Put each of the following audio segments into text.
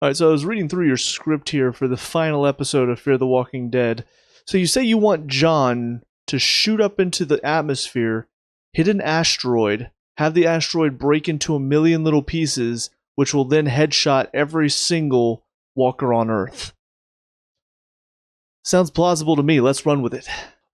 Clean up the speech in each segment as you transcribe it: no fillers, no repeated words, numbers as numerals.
Alright, so I was reading through your script here for the final episode of Fear the Walking Dead. So you say you want John to shoot up into the atmosphere, hit an asteroid, have the asteroid break into a million little pieces, which will then headshot every single walker on Earth. Sounds plausible to me. Let's run with it.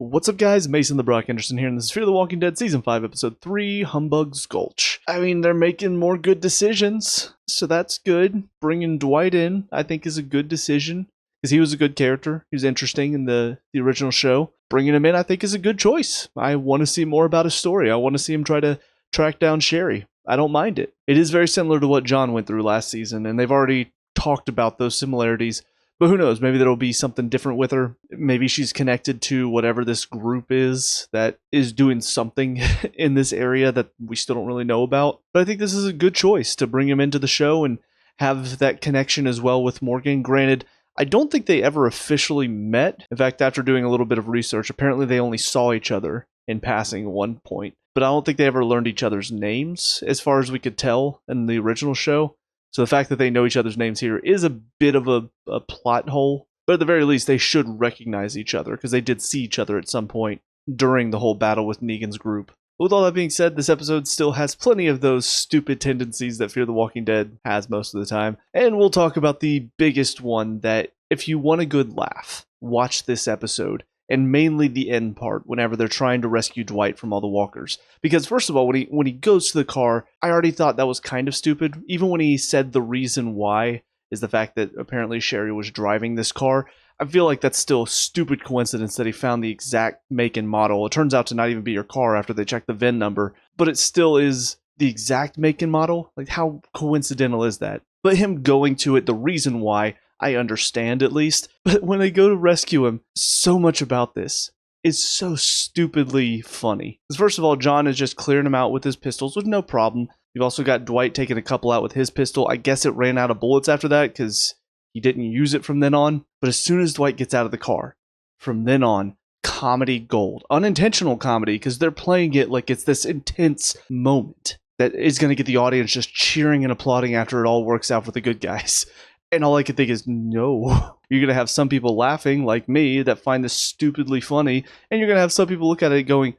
What's up, guys? Mason the Brock Anderson here, and this is Fear the Walking Dead Season 5, Episode 3, Humbug's Gulch. I mean, they're making more good decisions, so that's good. Bringing Dwight in, I think, is a good decision, because he was a good character. He was interesting in the original show. Bringing him in, I think, is a good choice. I want to see more about his story. I want to see him try to track down Sherry. I don't mind it. It is very similar to what John went through last season, and they've already talked about those similarities. But who knows, maybe there'll be something different with her. Maybe she's connected to whatever this group is that is doing something in this area that we still don't really know about. But I think this is a good choice to bring him into the show and have that connection as well with Morgan. Granted, I don't think they ever officially met. In fact, after doing a little bit of research, apparently they only saw each other in passing at one point. But I don't think they ever learned each other's names, as far as we could tell in the original show. So the fact that they know each other's names here is a bit of a plot hole. But at the very least, they should recognize each other, because they did see each other at some point during the whole battle with Negan's group. With all that being said, this episode still has plenty of those stupid tendencies that Fear the Walking Dead has most of the time. And we'll talk about the biggest one that, if you want a good laugh, watch this episode. And mainly the end part, whenever they're trying to rescue Dwight from all the walkers. Because first of all, when he goes to the car, I already thought that was kind of stupid. Even when he said the reason why is the fact that apparently Sherry was driving this car, I feel like that's still a stupid coincidence that he found the exact make and model. It turns out to not even be your car after they checked the VIN number, but it still is the exact make and model. Like, how coincidental is that? But him going to it, the reason why, I understand at least, but when they go to rescue him, so much about this is so stupidly funny. Because first of all, John is just clearing him out with his pistols with no problem. You've also got Dwight taking a couple out with his pistol. I guess it ran out of bullets after that because he didn't use it from then on. But as soon as Dwight gets out of the car, from then on, comedy gold. Unintentional comedy, because they're playing it like it's this intense moment that is going to get the audience just cheering and applauding after it all works out for the good guys. And all I could think is, no. You're going to have some people laughing, like me, that find this stupidly funny. And you're going to have some people look at it going,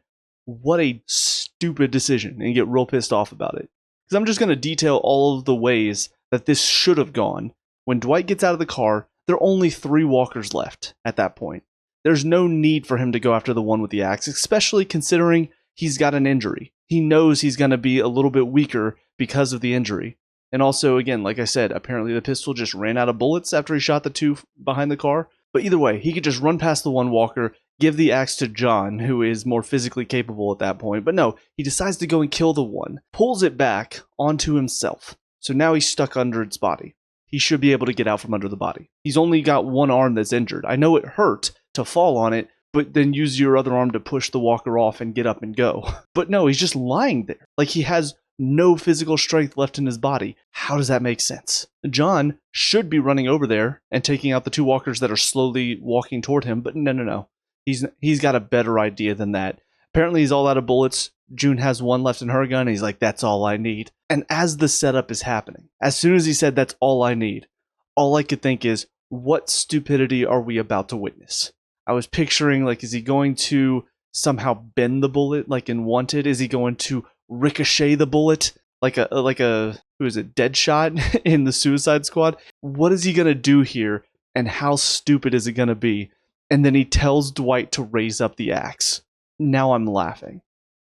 what a stupid decision, and get real pissed off about it. Because I'm just going to detail all of the ways that this should have gone. When Dwight gets out of the car, there are only 3 walkers left at that point. There's no need for him to go after the one with the axe, especially considering he's got an injury. He knows he's going to be a little bit weaker because of the injury. And also, again, like I said, apparently the pistol just ran out of bullets after he shot the 2 behind the car. But either way, he could just run past the one walker, give the axe to John, who is more physically capable at that point. But no, he decides to go and kill the one, pulls it back onto himself. So now he's stuck under its body. He should be able to get out from under the body. He's only got one arm that's injured. I know it hurt to fall on it, but then use your other arm to push the walker off and get up and go. But no, he's just lying there. Like he has no physical strength left in his body. How does that make sense? John should be running over there and taking out the 2 walkers that are slowly walking toward him, but no. He's got a better idea than that. Apparently he's all out of bullets. June has 1 left in her gun, and he's like, that's all I need. And as the setup is happening, as soon as he said that's all I need, all I could think is, what stupidity are we about to witness? I was picturing, like, is he going to somehow bend the bullet like in Wanted? Is he going to ricochet the bullet like a who is it, Deadshot in the Suicide Squad? What is he gonna do here, and how stupid is it gonna be? And then he tells Dwight to raise up the axe. Now I'm laughing,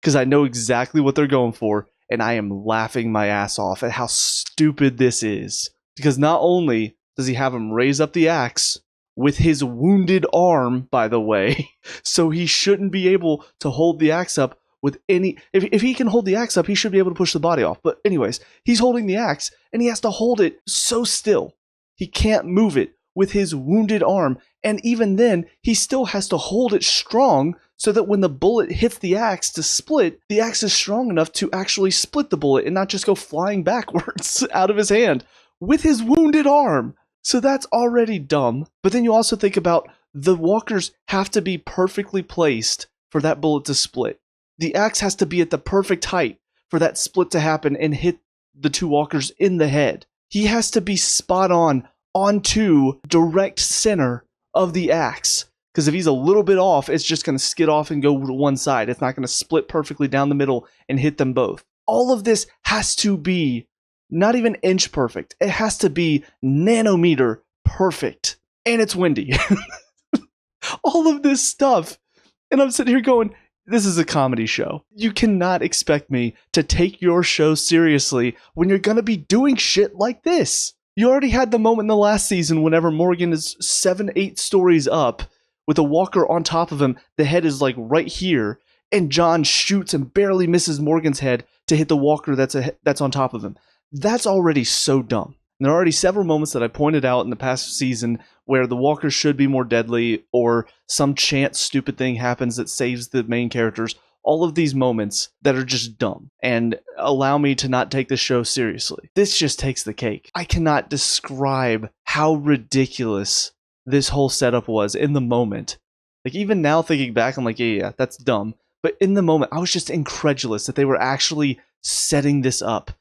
because I know exactly what they're going for, and I am laughing my ass off at how stupid this is. Because not only does he have him raise up the axe with his wounded arm, by the way, so he shouldn't be able to hold the axe up with any... If he can hold the axe up, he should be able to push the body off. But anyways, he's holding the axe, and he has to hold it so still. He can't move it with his wounded arm, and even then, he still has to hold it strong so that when the bullet hits the axe to split, the axe is strong enough to actually split the bullet and not just go flying backwards out of his hand with his wounded arm. So that's already dumb. But then you also think about the walkers have to be perfectly placed for that bullet to split. The axe has to be at the perfect height for that split to happen and hit the 2 walkers in the head. He has to be spot on onto direct center of the axe. Because if he's a little bit off, it's just going to skid off and go to one side. It's not going to split perfectly down the middle and hit them both. All of this has to be not even inch perfect. It has to be nanometer perfect. And it's windy. All of this stuff. And I'm sitting here going, this is a comedy show. You cannot expect me to take your show seriously when you're going to be doing shit like this. You already had the moment in the last season whenever Morgan is 7-8 stories up with a walker on top of him. The head is like right here. And John shoots and barely misses Morgan's head to hit the walker that's on top of him. That's already so dumb. And there are already several moments that I pointed out in the past season where the walker should be more deadly or some chance stupid thing happens that saves the main characters. All of these moments that are just dumb and allow me to not take the show seriously. This just takes the cake. I cannot describe how ridiculous this whole setup was in the moment. Like even now thinking back, I'm like, yeah, that's dumb. But in the moment, I was just incredulous that they were actually setting this up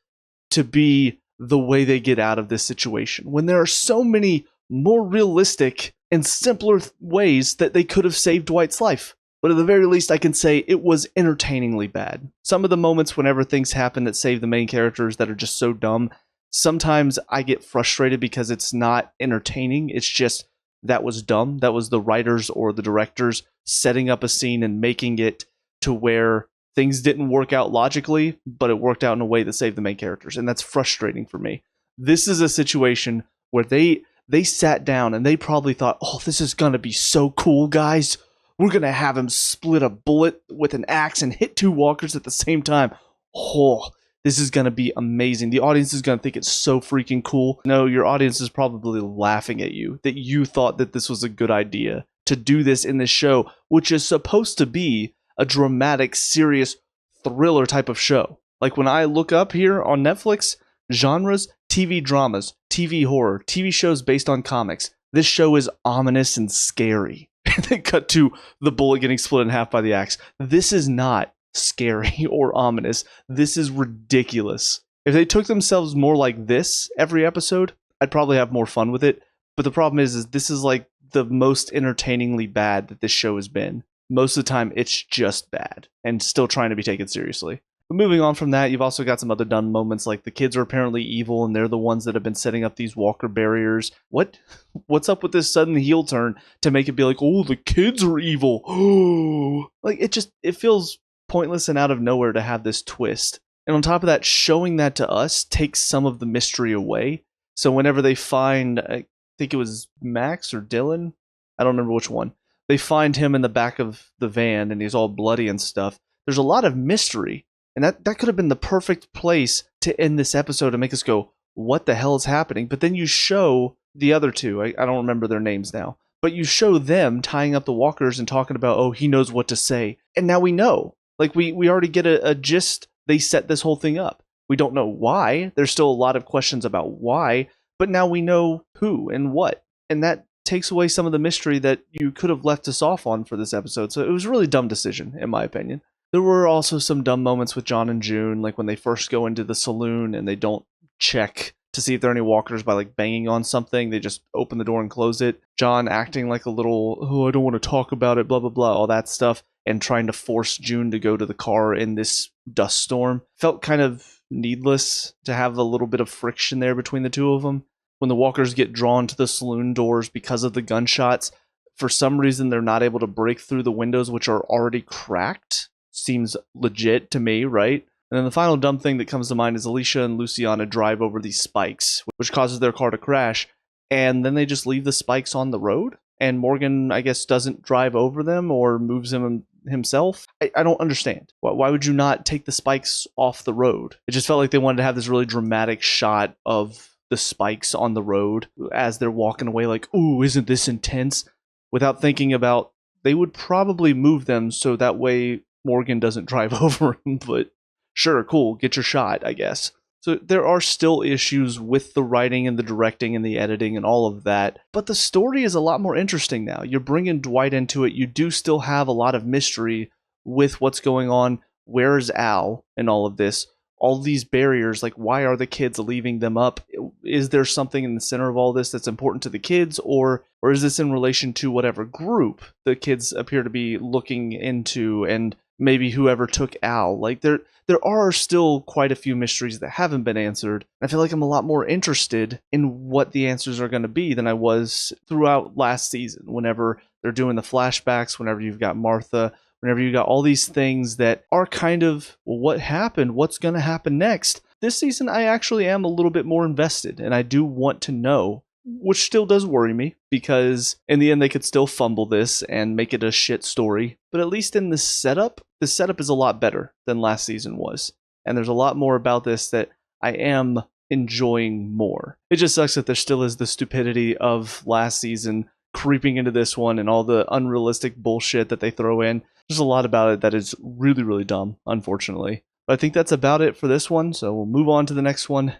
to be the way they get out of this situation when there are so many more realistic and simpler ways that they could have saved Dwight's life. But at the very least, I can say it was entertainingly bad. Some of the moments whenever things happen that save the main characters that are just so dumb, sometimes I get frustrated because it's not entertaining. It's just, that was dumb. That was the writers or the directors setting up a scene and making it to where things didn't work out logically, but it worked out in a way that saved the main characters. And that's frustrating for me. This is a situation where they sat down and they probably thought, oh, this is going to be so cool, guys. We're going to have him split a bullet with an axe and hit two walkers at the same time. Oh, this is going to be amazing. The audience is going to think it's so freaking cool. No, your audience is probably laughing at you that you thought that this was a good idea to do this in this show, which is supposed to be a dramatic, serious thriller type of show. Like when I look up here on Netflix, genres, TV dramas, TV horror, TV shows based on comics, this show is ominous and scary. And then cut to the bullet getting split in half by the axe. This is not scary or ominous. This is ridiculous. If they took themselves more like this every episode, I'd probably have more fun with it. But the problem is this is like the most entertainingly bad that this show has been. Most of the time, it's just bad and still trying to be taken seriously. But moving on from that, you've also got some other dumb moments, like the kids are apparently evil and they're the ones that have been setting up these walker barriers. What's up with this sudden heel turn to make it be like, oh, the kids are evil? Oh, like it feels pointless and out of nowhere to have this twist. And on top of that, showing that to us takes some of the mystery away. So whenever they find, I think it was Max or Dylan, I don't remember which one. They find him in the back of the van and he's all bloody and stuff. There's a lot of mystery. And that could have been the perfect place to end this episode and make us go, what the hell is happening? But then you show the other two. I don't remember their names now. But you show them tying up the walkers and talking about, oh, he knows what to say. And now we know. Like we already get a gist. They set this whole thing up. We don't know why. There's still a lot of questions about why. But now we know who and what. And that takes away some of the mystery that you could have left us off on for this episode. So it was a really dumb decision, in my opinion. There were also some dumb moments with John and June, like when they first go into the saloon and they don't check to see if there are any walkers by like banging on something. They just open the door and close it. John acting like a little, oh, I don't want to talk about it, blah, blah, blah, all that stuff. And trying to force June to go to the car in this dust storm. Felt kind of needless to have a little bit of friction there between the two of them. When the walkers get drawn to the saloon doors because of the gunshots, for some reason they're not able to break through the windows, which are already cracked. Seems legit to me, right? And then the final dumb thing that comes to mind is Alicia and Luciana drive over these spikes, which causes their car to crash. And then they just leave the spikes on the road. And Morgan, I guess, doesn't drive over them or moves them himself. I don't understand. Why would you not take the spikes off the road? It just felt like they wanted to have this really dramatic shot of the spikes on the road as they're walking away like, ooh, isn't this intense? Without thinking about, they would probably move them so that way Morgan doesn't drive over him, but sure, cool, get your shot, I guess. So there are still issues with the writing and the directing and the editing and all of that, but the story is a lot more interesting now. You're bringing Dwight into it. You do still have a lot of mystery with what's going on. Where's Al and all of this? all these barriers, like why are the kids leaving them up? Is there something in the center of all this that's important to the kids, or is this in relation to whatever group the kids appear to be looking into, and maybe whoever took Al? Like there are still quite a few mysteries that haven't been answered. I feel like I'm a lot more interested in what the answers are going to be than I was throughout last season, whenever they're doing the flashbacks, whenever you've got Martha, whenever you got all these things that are kind of, well, what happened? What's going to happen next? This season, I actually am a little bit more invested, and I do want to know, which still does worry me, because in the end, they could still fumble this and make it a shit story. But at least in the setup is a lot better than last season was. And there's a lot more about this that I am enjoying more. It just sucks that there still is the stupidity of last season creeping into this one and all the unrealistic bullshit that they throw in. There's a lot about it that is really, really dumb, unfortunately. But I think that's about it for this one, so we'll move on to the next one.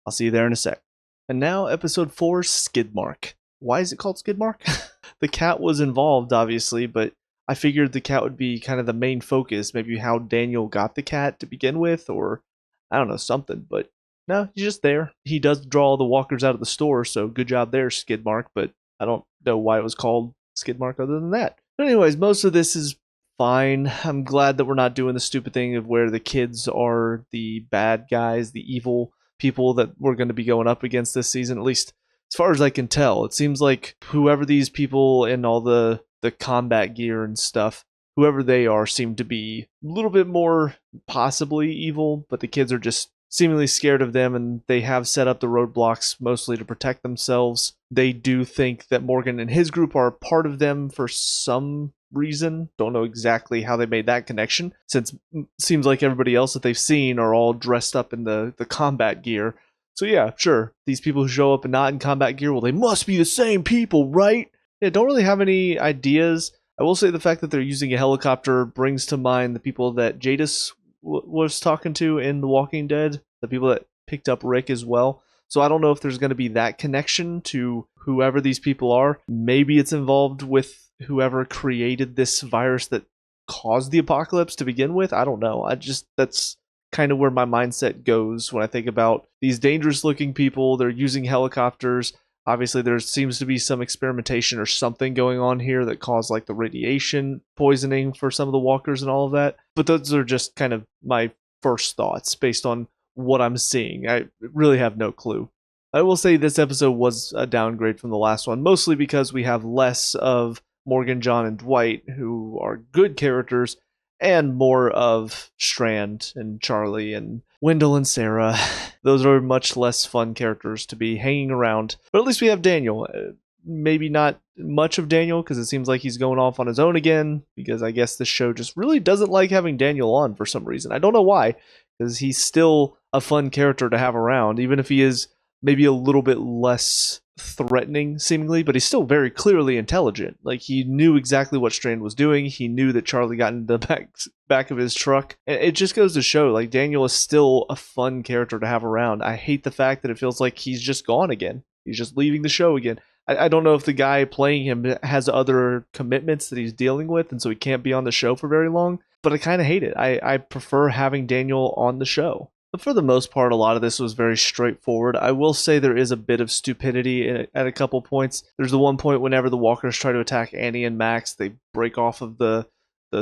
I'll see you there in a sec. And now, episode 4, Skidmark. Why is it called Skidmark? The cat was involved, obviously, but I figured the cat would be kind of the main focus, maybe how Daniel got the cat to begin with, or I don't know, something. But no, he's just there. He does draw all the walkers out of the store, so good job there, Skidmark, but I don't know why it was called Skidmark other than that. But anyways, most of this is fine. I'm glad that we're not doing the stupid thing of where the kids are the bad guys, the evil people that we're going to be going up against this season, at least as far as I can tell. It seems like whoever these people in all the combat gear and stuff, whoever they are, seem to be a little bit more possibly evil, but the kids are just seemingly scared of them, and they have set up the roadblocks mostly to protect themselves. They do think that Morgan and his group are part of them for some reason. Don't know exactly how they made that connection, since it seems like everybody else that they've seen are all dressed up in the combat gear. So yeah, sure, these people who show up and not in combat gear, well, they must be the same people, right? Yeah, don't really have any ideas. I will say the fact that they're using a helicopter brings to mind the people that Jadis was talking to in The Walking Dead, the people that picked up Rick as well. So I don't know if there's going to be that connection to whoever these people are. Maybe it's involved with whoever created this virus that caused the apocalypse to begin with. I don't know. That's kind of where my mindset goes when I think about these dangerous looking people. They're using helicopters. Obviously, there seems to be some experimentation or something going on here that caused like the radiation poisoning for some of the walkers and all of that. But those are just kind of my first thoughts based on what I'm seeing. I really have no clue. I will say this episode was a downgrade from the last one, mostly because we have less of Morgan, John, and Dwight, who are good characters, and more of Strand and Charlie and Wendell and Sarah. Those are much less fun characters to be hanging around. But at least we have Daniel. Maybe not much of Daniel, because it seems like he's going off on his own again, because I guess this show just really doesn't like having Daniel on for some reason. I don't know why, because he's still a fun character to have around, even if he is maybe a little bit less threatening seemingly, but he's still very clearly intelligent. Like, he knew exactly what Strand was doing. He knew that Charlie got in the back of his truck. And it just goes to show, like, Daniel is still a fun character to have around. I hate the fact that it feels like he's just gone again. He's just leaving the show again. I don't know if the guy playing him has other commitments that he's dealing with, and so he can't be on the show for very long, but I kind of hate it. I prefer having Daniel on the show. But for the most part, a lot of this was very straightforward. I will say there is a bit of stupidity at a couple points. There's the one point whenever the walkers try to attack Annie and Max, they break off of the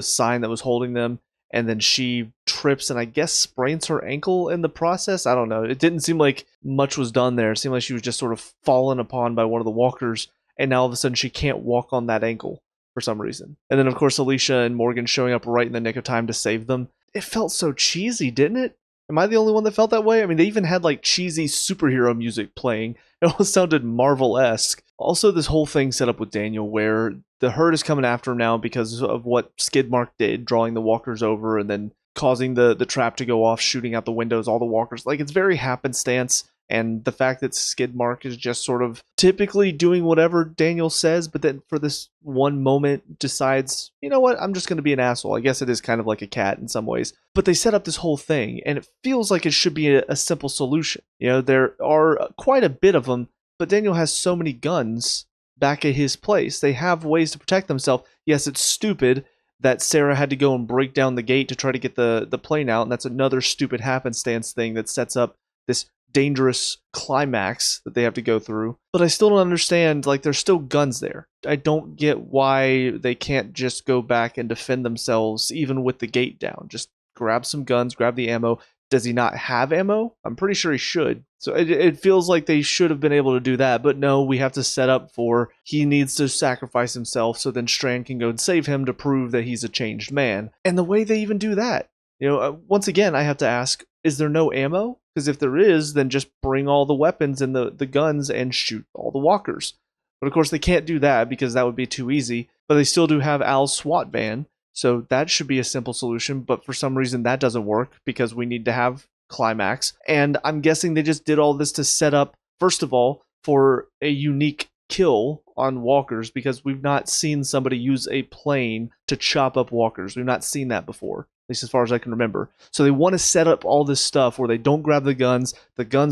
sign that was holding them, and then she trips and I guess sprains her ankle in the process. I don't know. It didn't seem like much was done there. It seemed like she was just sort of fallen upon by one of the walkers, and now all of a sudden she can't walk on that ankle for some reason. And then, of course, Alicia and Morgan showing up right in the nick of time to save them. It felt so cheesy, didn't it? Am I the only one that felt that way? I mean, they even had like cheesy superhero music playing. It almost sounded Marvel-esque. Also, this whole thing set up with Daniel where the herd is coming after him now because of what Skidmark did, drawing the walkers over and then causing the trap to go off, shooting out the windows, all the walkers. Like, it's very happenstance. And the fact that Skidmark is just sort of typically doing whatever Daniel says, but then for this one moment decides, you know what, I'm just going to be an asshole. I guess it is kind of like a cat in some ways. But they set up this whole thing, and it feels like it should be a simple solution. You know, there are quite a bit of them, but Daniel has so many guns back at his place. They have ways to protect themselves. Yes, it's stupid that Sarah had to go and break down the gate to try to get the plane out, and that's another stupid happenstance thing that sets up this dangerous climax that they have to go through. But I still don't understand, like, there's still guns there. I don't get why they can't just go back and defend themselves even with the gate down. Just grab some guns, grab the ammo. Does he not have ammo? I'm pretty sure he should. So it feels like they should have been able to do that, but no, we have to set up for he needs to sacrifice himself so then Strand can go and save him to prove that he's a changed man. And the way they even do that, once again, I have to ask, is there no ammo? Because if there is, then just bring all the weapons and the guns and shoot all the walkers. But of course they can't do that because that would be too easy, but they still do have Al's SWAT van. So that should be a simple solution, but for some reason that doesn't work because we need to have climax. And I'm guessing they just did all this to set up, first of all, for a unique kill on walkers, because we've not seen somebody use a plane to chop up walkers. We've not seen that before, at least as far as I can remember. So they want to set up all this stuff where they don't grab the guns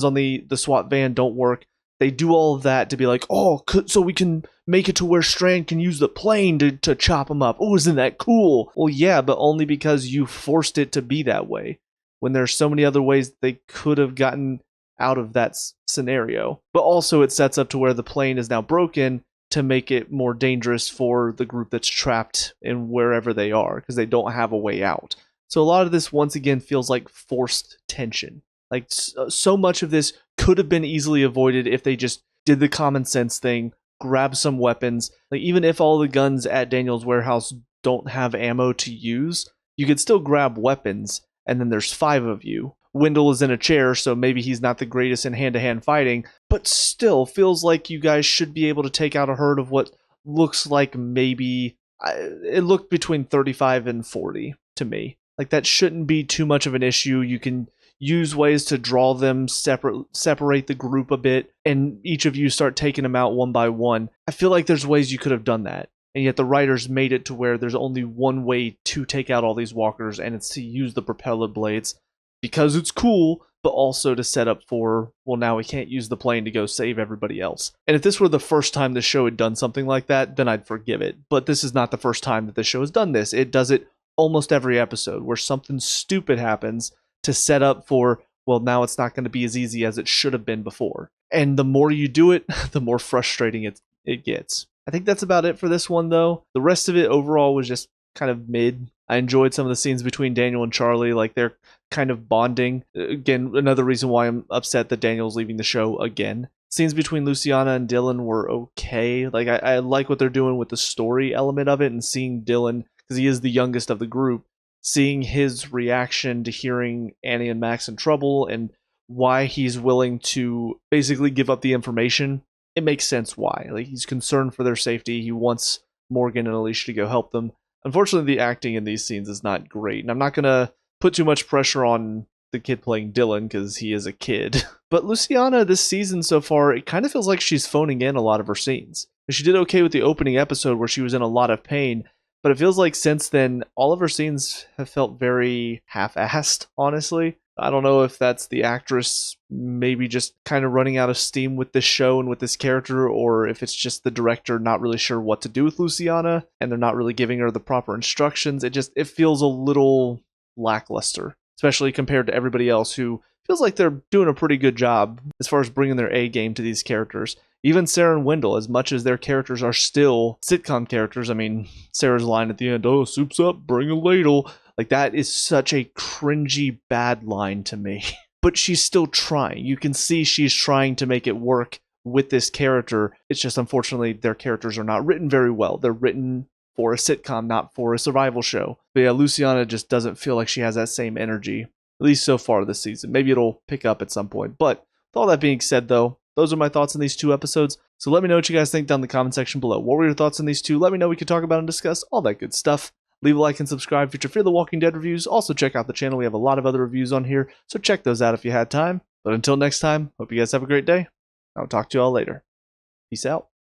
on the SWAT van don't work. They do all of that to be like, oh, so we can make it to where Strand can use the plane to chop him up. Oh, isn't that cool? Well, yeah, but only because you forced it to be that way, when there's so many other ways they could have gotten out of that scenario. But also it sets up to where the plane is now broken to make it more dangerous for the group that's trapped in wherever they are, because they don't have a way out. So a lot of this, once again, feels like forced tension. Like, so much of this could have been easily avoided if they just did the common sense thing, grab some weapons. Like, even if all the guns at Daniel's warehouse don't have ammo to use, you could still grab weapons, and then there's 5 of you. Wendell is in a chair, so maybe he's not the greatest in hand-to-hand fighting, but still feels like you guys should be able to take out a herd of what looks like maybe... it looked between 35 and 40 to me. Like, that shouldn't be too much of an issue. You can use ways to draw them, separate the group a bit, and each of you start taking them out one by one. I feel like there's ways you could have done that, and yet the writers made it to where there's only one way to take out all these walkers, and it's to use the propeller blades, because it's cool, but also to set up for, well, now we can't use the plane to go save everybody else. And if this were the first time the show had done something like that, then I'd forgive it. But this is not the first time that the show has done this. It does it almost every episode, where something stupid happens to set up for, well, now it's not going to be as easy as it should have been before. And the more you do it, the more frustrating it gets. I think that's about it for this one, though. The rest of it overall was just kind of mid. I enjoyed some of the scenes between Daniel and Charlie, like they're kind of bonding. Again, another reason why I'm upset that Daniel's leaving the show again. Scenes between Luciana and Dylan were okay. Like, I like what they're doing with the story element of it, and seeing Dylan, because he is the youngest of the group, seeing his reaction to hearing Annie and Max in trouble and why he's willing to basically give up the information. It makes sense why. Like, he's concerned for their safety. He wants Morgan and Alicia to go help them. Unfortunately, the acting in these scenes is not great, and I'm not going to put too much pressure on the kid playing Dylan because he is a kid. But Luciana this season so far, it kind of feels like she's phoning in a lot of her scenes. She did okay with the opening episode where she was in a lot of pain, but it feels like since then, all of her scenes have felt very half-assed, honestly. I don't know if that's the actress maybe just kind of running out of steam with this show and with this character, or if it's just the director not really sure what to do with Luciana, and they're not really giving her the proper instructions. It feels a little lackluster, especially compared to everybody else who feels like they're doing a pretty good job as far as bringing their A game to these characters. Even Sarah and Wendell, as much as their characters are still sitcom characters, I mean, Sarah's line at the end, "Oh, soup's up, bring a ladle." Like, that is such a cringy, bad line to me. But she's still trying. You can see she's trying to make it work with this character. It's just, unfortunately, their characters are not written very well. They're written for a sitcom, not for a survival show. But yeah, Luciana just doesn't feel like she has that same energy, at least so far this season. Maybe it'll pick up at some point. But with all that being said, though, those are my thoughts on these 2 episodes. So let me know what you guys think down in the comment section below. What were your thoughts on these 2? Let me know. We could talk about and discuss all that good stuff. Leave a like and subscribe for future Fear the Walking Dead reviews. Also, check out the channel. We have a lot of other reviews on here, so check those out if you had time. But until next time, hope you guys have a great day. I'll talk to you all later. Peace out.